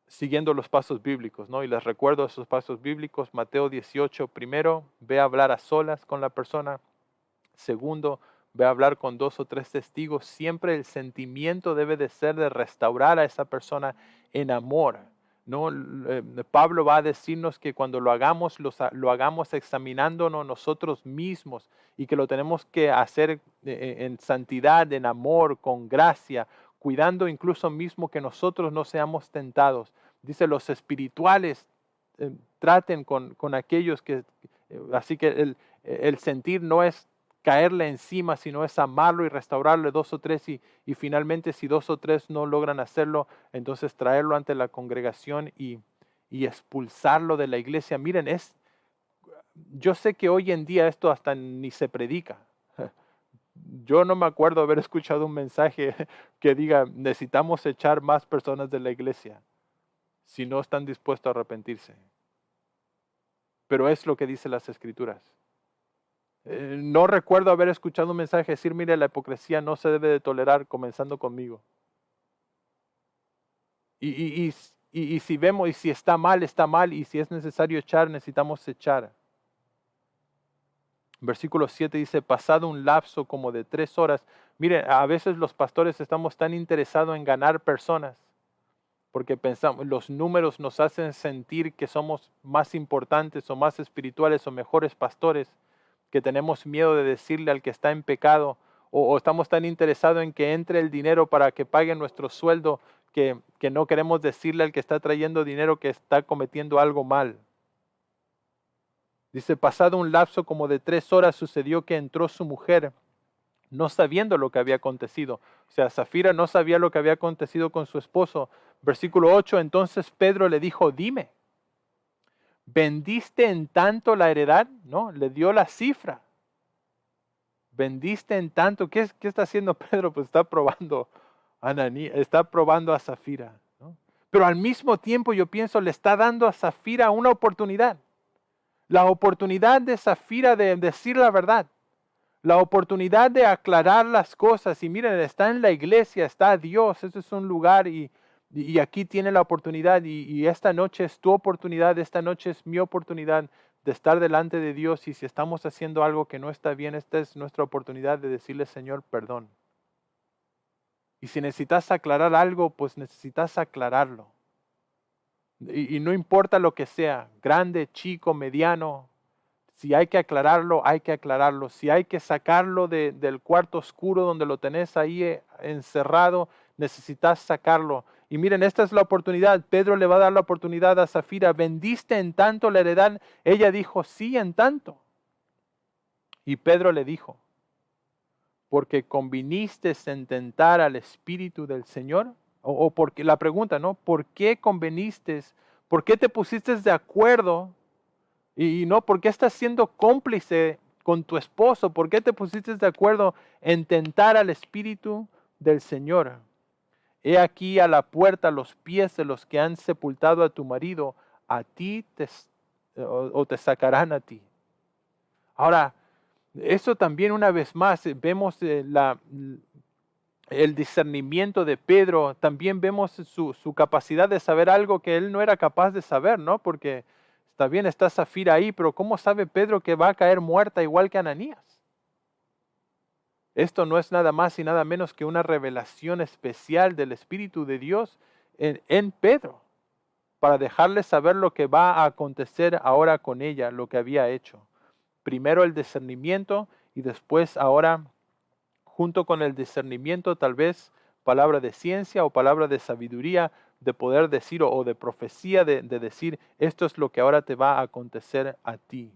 siguiendo los pasos bíblicos, ¿no? Y les recuerdo esos pasos bíblicos. Mateo 18, primero, ve a hablar a solas con la persona. Segundo, ve a hablar con 2 o 3 testigos. Siempre el sentimiento debe de ser de restaurar a esa persona en amor. ¿No? Pablo va a decirnos que cuando lo hagamos, lo hagamos examinándonos nosotros mismos y que lo tenemos que hacer en santidad, en amor, con gracia, cuidando incluso mismo que nosotros no seamos tentados. Dice, los espirituales traten con aquellos que... así que el sentir no es caerle encima, sino es amarlo y restaurarle 2 o 3 y finalmente si 2 o 3 no logran hacerlo, entonces traerlo ante la congregación y expulsarlo de la iglesia. Miren, yo sé que hoy en día esto hasta ni se predica. Yo no me acuerdo haber escuchado un mensaje que diga necesitamos echar más personas de la iglesia si no están dispuestos a arrepentirse. Pero es lo que dicen las escrituras. No recuerdo haber escuchado un mensaje decir, mire, la hipocresía no se debe de tolerar, comenzando conmigo. Y si vemos, y si está mal, y si es necesario echar, necesitamos echar. Versículo 7 dice, pasado un lapso como de 3 horas. Mire, a veces los pastores estamos tan interesados en ganar personas, porque pensamos, los números nos hacen sentir que somos más importantes o más espirituales o mejores pastores, que tenemos miedo de decirle al que está en pecado, o estamos tan interesados en que entre el dinero para que pague nuestro sueldo, que no queremos decirle al que está trayendo dinero que está cometiendo algo mal. Dice, pasado un lapso como de 3 horas sucedió que entró su mujer, no sabiendo lo que había acontecido. O sea, Zafira no sabía lo que había acontecido con su esposo. Versículo 8, entonces Pedro le dijo, dime, ¿vendiste en tanto la heredad? ¿No? Le dio la cifra. ¿Vendiste en tanto? ¿Qué está haciendo Pedro? Pues está probando a Ananías, está probando a Zafira, ¿no? Pero al mismo tiempo yo pienso, le está dando a Zafira una oportunidad. La oportunidad de Zafira de decir la verdad. La oportunidad de aclarar las cosas. Y miren, está en la iglesia, está Dios. Ese es un lugar y aquí tiene la oportunidad. Y esta noche es tu oportunidad, esta noche es mi oportunidad de estar delante de Dios. Y si estamos haciendo algo que no está bien, esta es nuestra oportunidad de decirle, Señor, perdón. Y si necesitas aclarar algo, pues necesitas aclararlo. Y no importa lo que sea, grande, chico, mediano, si hay que aclararlo, hay que aclararlo. Si hay que sacarlo del cuarto oscuro donde lo tenés ahí encerrado, necesitas sacarlo. Y miren, esta es la oportunidad. Pedro le va a dar la oportunidad a Zafira. ¿Vendiste en tanto la heredad? Ella dijo, sí, en tanto. Y Pedro le dijo, porque conviniste en tentar al Espíritu del Señor. O porque la pregunta, ¿no? ¿Por qué conveniste? ¿Por qué te pusiste de acuerdo? Y no, ¿por qué estás siendo cómplice con tu esposo? ¿Por qué te pusiste de acuerdo en tentar al Espíritu del Señor? He aquí a la puerta los pies de los que han sepultado a tu marido, a ti o te sacarán a ti. Ahora, eso también una vez más vemos el discernimiento de Pedro, también vemos su capacidad de saber algo que él no era capaz de saber, ¿no? Porque está bien, está Zafira ahí, pero ¿cómo sabe Pedro que va a caer muerta igual que Ananías? Esto no es nada más y nada menos que una revelación especial del Espíritu de Dios en Pedro, para dejarle saber lo que va a acontecer ahora con ella, lo que había hecho. Primero el discernimiento y después ahora, junto con el discernimiento, tal vez palabra de ciencia o palabra de sabiduría, de poder decir o de profecía, de decir, esto es lo que ahora te va a acontecer a ti.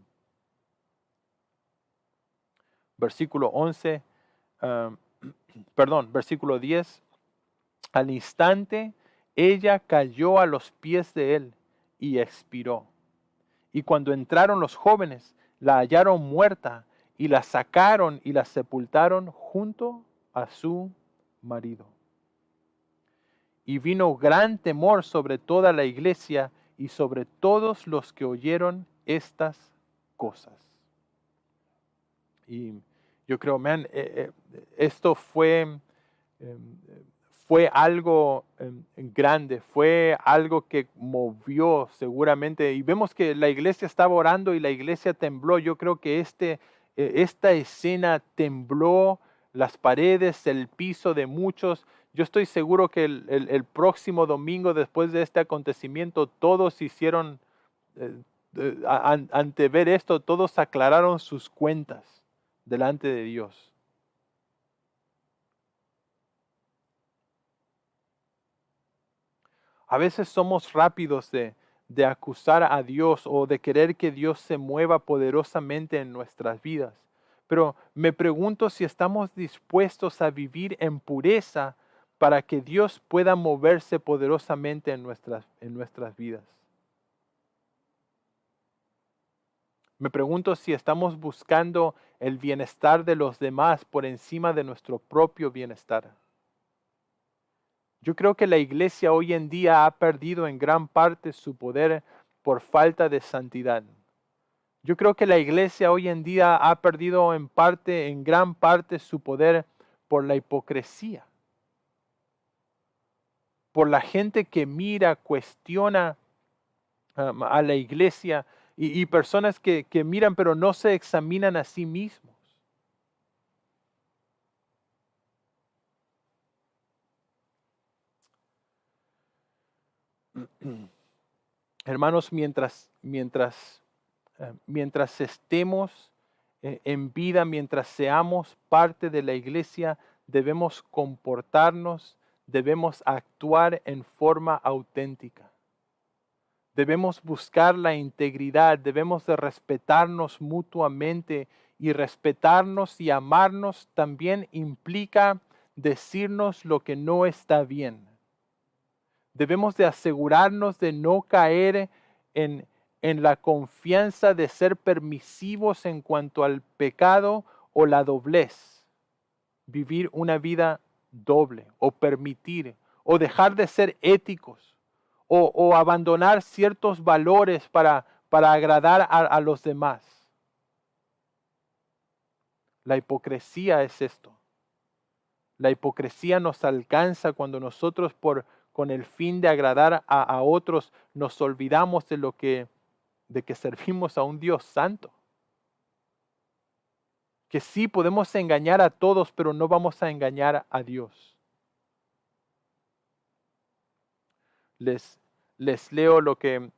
Versículo 11, versículo 10, al instante ella cayó a los pies de él y expiró. Y cuando entraron los jóvenes, la hallaron muerta y la sacaron y la sepultaron junto a su marido. y vino gran temor sobre toda la iglesia y sobre todos los que oyeron estas cosas. Y yo creo, esto eh, fue algo grande, fue algo que movió seguramente. Y vemos que la iglesia estaba orando y la iglesia tembló. Yo creo que esta escena tembló las paredes, el piso de muchos. Yo estoy seguro que el próximo domingo, después de este acontecimiento, todos hicieron, eh, ante ver esto, todos aclararon sus cuentas delante de Dios. A veces somos rápidos de acusar a Dios o de querer que Dios se mueva poderosamente en nuestras vidas. Pero me pregunto si estamos dispuestos a vivir en pureza para que Dios pueda moverse poderosamente en nuestras vidas. Me pregunto si estamos buscando el bienestar de los demás por encima de nuestro propio bienestar. Yo creo que la iglesia hoy en día ha perdido en gran parte su poder por falta de santidad. Yo creo que la iglesia hoy en día ha perdido en gran parte su poder por la hipocresía, por la gente que mira, cuestiona a la iglesia y personas que miran pero no se examinan a sí mismos. Hermanos, mientras estemos en vida, mientras seamos parte de la iglesia, debemos comportarnos, debemos actuar en forma auténtica. Debemos buscar la integridad, debemos de respetarnos mutuamente, y respetarnos y amarnos también implica decirnos lo que no está bien. Debemos de asegurarnos de no caer en, en la confianza de ser permisivos en cuanto al pecado o la doblez. Vivir una vida doble o permitir o dejar de ser éticos o abandonar ciertos valores para agradar a los demás. La hipocresía es esto. La hipocresía nos alcanza cuando nosotros con el fin de agradar a otros nos olvidamos de que servimos a un Dios santo. Que sí podemos engañar a todos, pero no vamos a engañar a Dios. Les leo lo que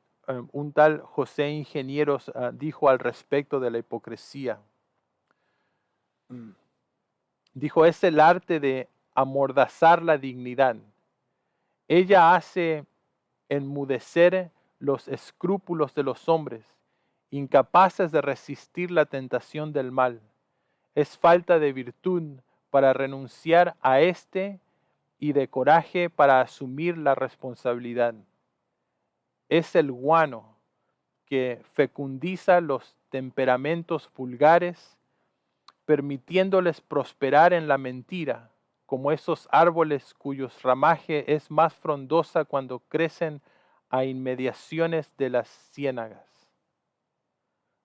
un tal José Ingenieros dijo al respecto de la hipocresía. Dijo, es el arte de amordazar la dignidad. Ella hace enmudecer los escrúpulos de los hombres, incapaces de resistir la tentación del mal. Es falta de virtud para renunciar a éste y de coraje para asumir la responsabilidad. Es el guano que fecundiza los temperamentos vulgares, permitiéndoles prosperar en la mentira, como esos árboles cuyos ramaje es más frondosa cuando crecen a inmediaciones de las ciénagas.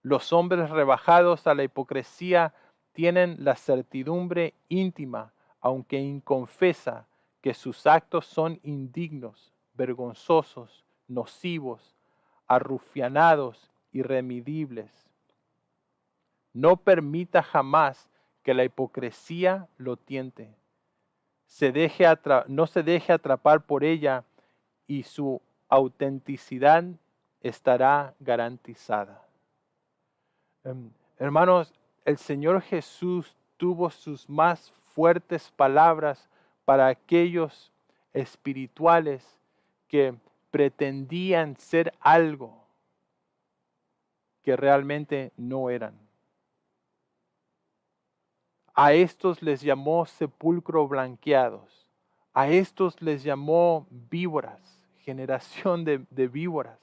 Los hombres rebajados a la hipocresía tienen la certidumbre íntima, aunque inconfesa, que sus actos son indignos, vergonzosos, nocivos, arrufianados, irremedibles. No permita jamás que la hipocresía lo tiente. No se deje atrapar por ella y su autenticidad estará garantizada. Hermanos, el Señor Jesús tuvo sus más fuertes palabras para aquellos espirituales que pretendían ser algo que realmente no eran. A estos les llamó sepulcro blanqueados. A estos les llamó víboras, generación de víboras.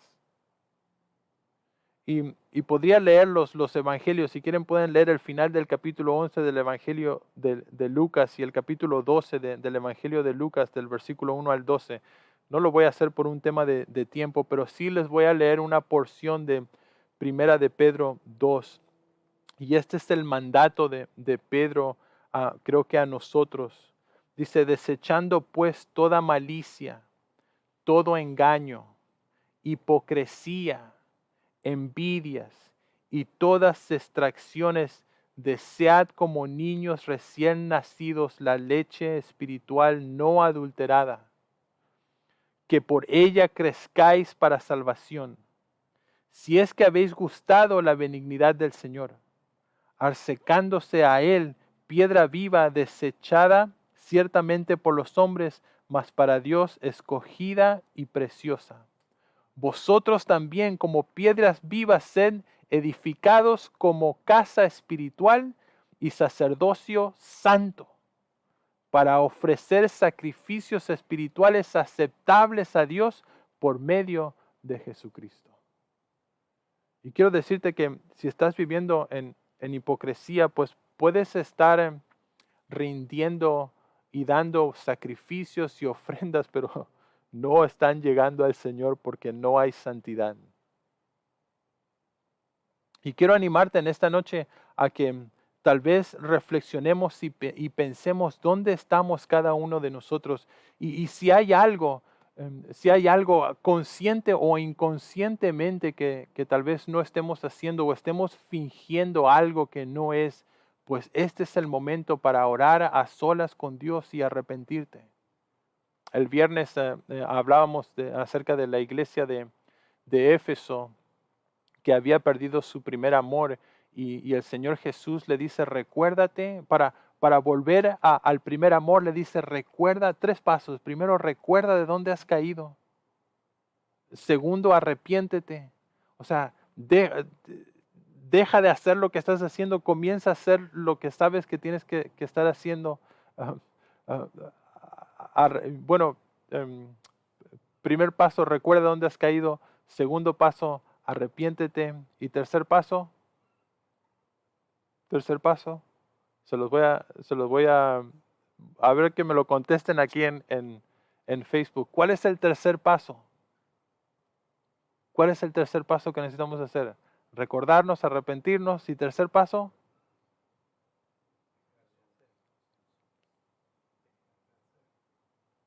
Y podría leer los evangelios. Si quieren pueden leer el final del capítulo 11 del evangelio de Lucas y el capítulo 12 del evangelio de Lucas, del versículo 1 al 12. No lo voy a hacer por un tema de tiempo, pero sí les voy a leer una porción de Primera de Pedro 2. Y este es el mandato de Pedro, creo que a nosotros. Dice, desechando pues toda malicia, todo engaño, hipocresía, envidias y todas extracciones, desead como niños recién nacidos la leche espiritual no adulterada, que por ella crezcáis para salvación, si es que habéis gustado la benignidad del Señor, acercándose a Él, piedra viva desechada ciertamente por los hombres, mas para Dios escogida y preciosa. Vosotros también como piedras vivas sed edificados como casa espiritual y sacerdocio santo, para ofrecer sacrificios espirituales aceptables a Dios por medio de Jesucristo. Y quiero decirte que si estás viviendo en hipocresía, pues puedes estar rindiendo y dando sacrificios y ofrendas, pero no están llegando al Señor porque no hay santidad. Y quiero animarte en esta noche a que tal vez reflexionemos y pensemos dónde estamos cada uno de nosotros y si hay algo consciente o inconscientemente que tal vez no estemos haciendo o estemos fingiendo algo que no es, pues este es el momento para orar a solas con Dios y arrepentirte. El viernes hablábamos acerca de la iglesia de Éfeso, que había perdido su primer amor y el Señor Jesús le dice, recuérdate, para volver al primer amor, le dice, recuerda 3 pasos. Primero, recuerda de dónde has caído. Segundo, arrepiéntete. O sea, deja de hacer lo que estás haciendo, comienza a hacer lo que sabes que tienes que estar haciendo. Ah, ah, bueno, primer paso, recuerda dónde has caído. Segundo paso, arrepiéntete. Y tercer paso, se los voy a ver que me lo contesten aquí en Facebook. ¿Cuál es el tercer paso? ¿Cuál es el tercer paso que necesitamos hacer? Recordarnos, arrepentirnos. Y tercer paso,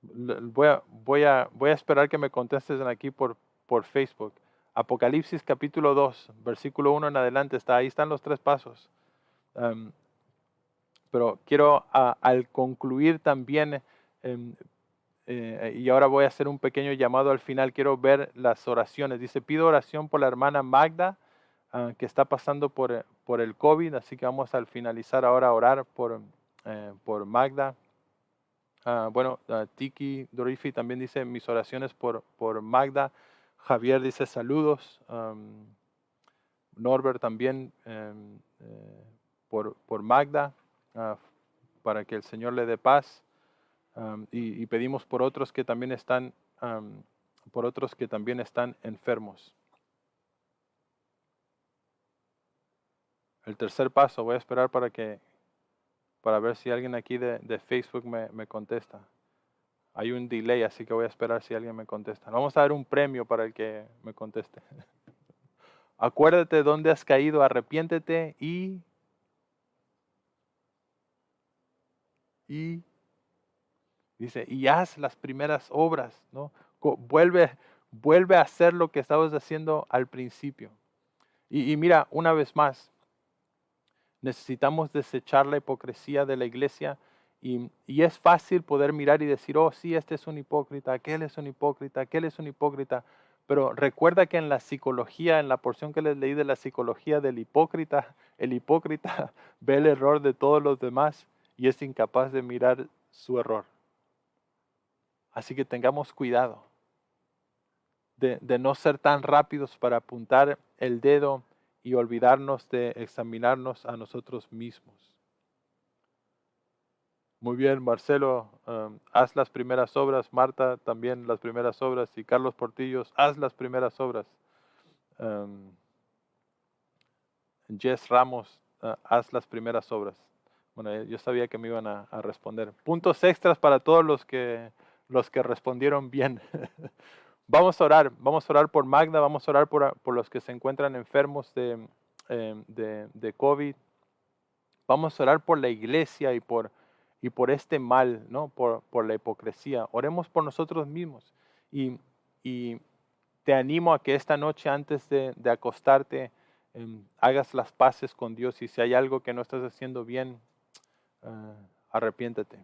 voy a esperar que me contesten aquí por Facebook. Apocalipsis capítulo 2, versículo 1 en adelante está. Ahí están los 3 pasos. Pero quiero al concluir también, y ahora voy a hacer un pequeño llamado al final, quiero ver las oraciones. Dice, pido oración por la hermana Magda, que está pasando por el COVID, así que vamos al finalizar ahora a orar por Magda. Tiki Dorifi también dice mis oraciones por Magda. Javier dice saludos. Norbert también por Magda, para que el Señor le dé paz. Y pedimos por otros que también están, enfermos. El tercer paso, voy a esperar para ver si alguien aquí de Facebook me contesta. Hay un delay, así que voy a esperar si alguien me contesta. Vamos a dar un premio para el que me conteste. Acuérdate de dónde has caído, arrepiéntete y dice, y haz las primeras obras, ¿no? Vuelve a hacer lo que estabas haciendo al principio. Y mira, una vez más, necesitamos desechar la hipocresía de la iglesia y es fácil poder mirar y decir, oh sí, este es un hipócrita, aquel es un hipócrita, aquel es un hipócrita. Pero recuerda que en la psicología, en la porción que les leí de la psicología del hipócrita, el hipócrita ve el error de todos los demás y es incapaz de mirar su error. Así que tengamos cuidado de no ser tan rápidos para apuntar el dedo y olvidarnos de examinarnos a nosotros mismos. Muy bien, Marcelo, haz las primeras obras. Marta, también las primeras obras. Y Carlos Portillos, haz las primeras obras. Jess Ramos, haz las primeras obras. Bueno, yo sabía que me iban a responder. Puntos extras para todos los que respondieron bien. Vamos a orar por Magda, vamos a orar por los que se encuentran enfermos de COVID. Vamos a orar por la iglesia y por este mal, ¿no? Por la hipocresía. Oremos por nosotros mismos. Y te animo a que esta noche antes de acostarte hagas las paces con Dios y si hay algo que no estás haciendo bien, arrepiéntate.